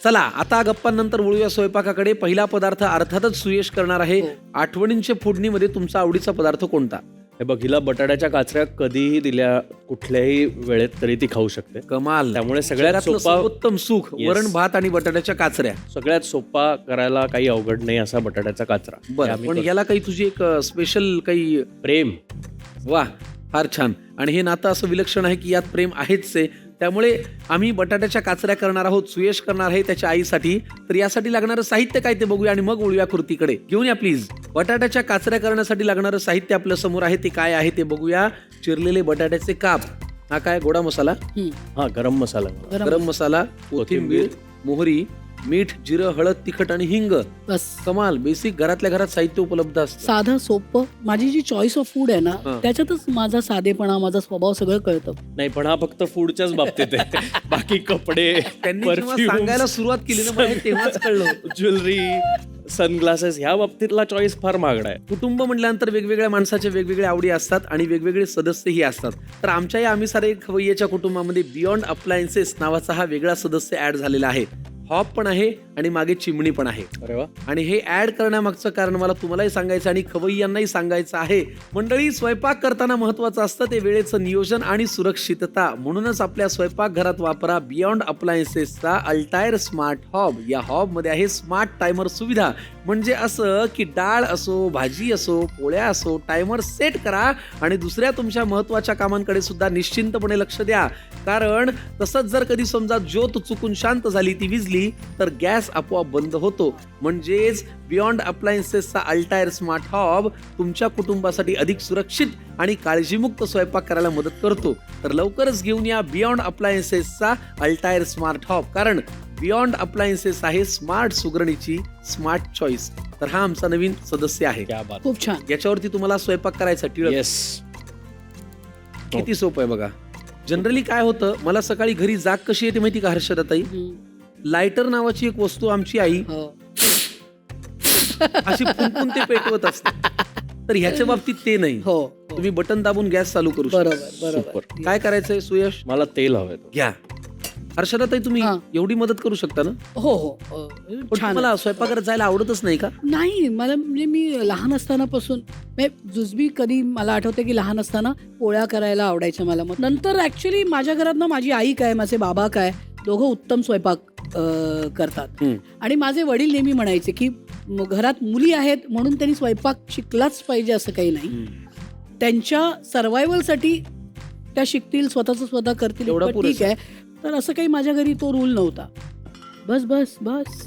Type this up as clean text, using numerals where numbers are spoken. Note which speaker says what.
Speaker 1: चला आता गप्पांनंतर वळूया स्वयंपाकाकडे. पहिला पदार्थ अर्थातच सुयश करणार आहे. आठवणींच्या फोडणीमध्ये तुमचा आवडीचा पदार्थ कोणता?
Speaker 2: हे बघ, हिला बटाट्याच्या काचऱ्या कधीही दिल्या कुठल्याही वेळेत तरी ती खाऊ शकते.
Speaker 1: कमाल.
Speaker 2: त्यामुळे सगळ्यात
Speaker 1: जगातलं
Speaker 2: सोपा,
Speaker 1: सर्वोत्तम सुख वरण भात आणि बटाट्याच्या काचऱ्या.
Speaker 2: सगळ्यात सोपा, करायला काही अवघड नाही असा बटाट्याचा काचरा.
Speaker 1: बरं, पण याला काही तुझी एक स्पेशल काही
Speaker 2: प्रेम.
Speaker 1: वा, फार छान. आणि हे नातं असं विलक्षण आहे की यात प्रेम आहेच आहे. त्यामुळे आम्ही बटाट्याच्या काचऱ्या करणार आहोत. सुयश करणार आहे त्याच्या आईसाठी. तर यासाठी लागणारं साहित्य काय ते बघूया आणि मग वळूया कृतीकडे. घेऊन या प्लीज. बटाट्याच्या काचऱ्या करण्यासाठी लागणारं साहित्य आपल्या समोर आहे. ते काय आहे ते बघूया. चिरलेले बटाट्याचे काप. हा काय गोडा मसाला,
Speaker 2: हा गरम मसाला,
Speaker 1: गरम मसाला, कोथिंबीर, मोहरी, मीठ, जिरं, हळद, तिखट आणि हिंग.
Speaker 3: बस.
Speaker 1: कमाल. बेसिक घरातल्या घरात साहित्य उपलब्ध असतं.
Speaker 3: साधं सोपं. माझी जी चॉईस ऑफ फूड आहे ना, त्याच्यातच माझा साधेपणा, माझा स्वभाव सगळं कळतं.
Speaker 2: नाही, पण हा फक्त फूडच्याच बाबतीत आहे. बाकी कपडे,
Speaker 1: त्यांनी जेव्हा सांगायला सुरुवात केली ना मला तेव्हाच कळलं.
Speaker 2: ज्वेलरी, सनग्लासेस, ह्या बाबतीतला चॉईस फार महागडा आहे.
Speaker 1: कुटुंब म्हटल्यानंतर वेगवेगळ्या माणसाच्या वेगवेगळ्या आवडी असतात आणि वेगवेगळे सदस्यही असतात. तर आमच्या या आम्ही सारे खवय्याच्या कुटुंबामध्ये बियॉन्ड अप्लायन्सेस नावाचा हा वेगळा सदस्य ऍड झालेला आहे. हॉब पण आहे आणि मागे चिमणी पण आहे.
Speaker 2: अरे वा.
Speaker 1: आणि हे ऍड करण्यामागचं कारण मला तुम्हालाही सांगायचं आणि खवय्यांनाही सांगायचं आहे. मंडळी, स्वयंपाक करताना महत्वाचं असतं ते वेळेचं नियोजन आणि सुरक्षितता. म्हणूनच आपल्या स्वयंपाकघरात वापरा बियॉन्ड अप्लायन्सेसचा अल्टायर स्मार्ट हॉब. या हॉब मध्ये आहे स्मार्ट टायमर सुविधा. म्हणजे असं की डाळ असो, भाजी असो, पोळ्या असो, टायमर सेट करा आणि दुसऱ्या तुमच्या महत्वाच्या कामांकडे सुद्धा निश्चिंतपणे लक्ष द्या. कारण तसंच जर कधी समजा ज्योत चुकून शांत झाली, ती विजली, तर गॅस आपोआप बंद होतो. म्हणजेच बियॉन्ड अप्लायन्सेसचा अल्टायर स्मार्ट हॉब तुमच्या कुटुंबासाठी अधिक सुरक्षित आणि काळजीमुक्त स्वयंपाक करायला मदत करतो. तर लवकरच घेऊन या बियॉन्ड अप्लायन्सेसचा अल्टायर स्मार्ट हॉब. कारण बियॉन्ड अप्लायन्सेस आहे स्मार्ट सुगरणीची स्मार्ट चॉईस. तर हा आमचा नवीन सदस्य आहे.
Speaker 2: क्या बात.
Speaker 3: खूप छान.
Speaker 1: याच्यावरती तुम्हाला स्वयंपाक करायचा टिळक.
Speaker 2: येस.
Speaker 1: किती सोपं आहे बघा. जनरली काय होतं, मला सकाळी घरी जाग कशी येते माहिती का हर्षदाताई? लायटर नावाची एक वस्तू आमची आई अशी फुंकून ते पेटवत असते. तर ह्याच्या बाबतीत ते नाही.
Speaker 3: हो,
Speaker 1: तुम्ही बटन दाबून गॅस चालू करू शकता.
Speaker 3: बरोबर बरोबर.
Speaker 1: काय करायचंय सुयश?
Speaker 2: मला तेल हवंय.
Speaker 1: घ्या. हर्षदाताई, तुम्ही एवढी मदत करू शकता ना?
Speaker 3: हो हो.
Speaker 1: पण तुम्हाला स्वयंपाकघरात जायला आवडतच नाही का?
Speaker 3: नाही, मला म्हणजे मी लहान असतानापासून जुजबी कधी मला आठवते की लहान असताना पोळ्या करायला आवडायच्या मला. मग नंतर ऍक्च्युली माझ्या घरात ना माझी आई काय, माझे बाबा काय, दोघं उत्तम स्वयंपाक करतात. आणि माझे वडील नेहमी म्हणायचे की घरात मुली आहेत म्हणून त्यांनी स्वयंपाक शिकलाच पाहिजे असं काही नाही. त्यांच्या सर्व्हायव्हलसाठी त्या शिकतील, स्वतःच स्वतः करतील, ठीक आहे. तर असं काही माझ्या घरी तो रूल नव्हता. बस बस बस.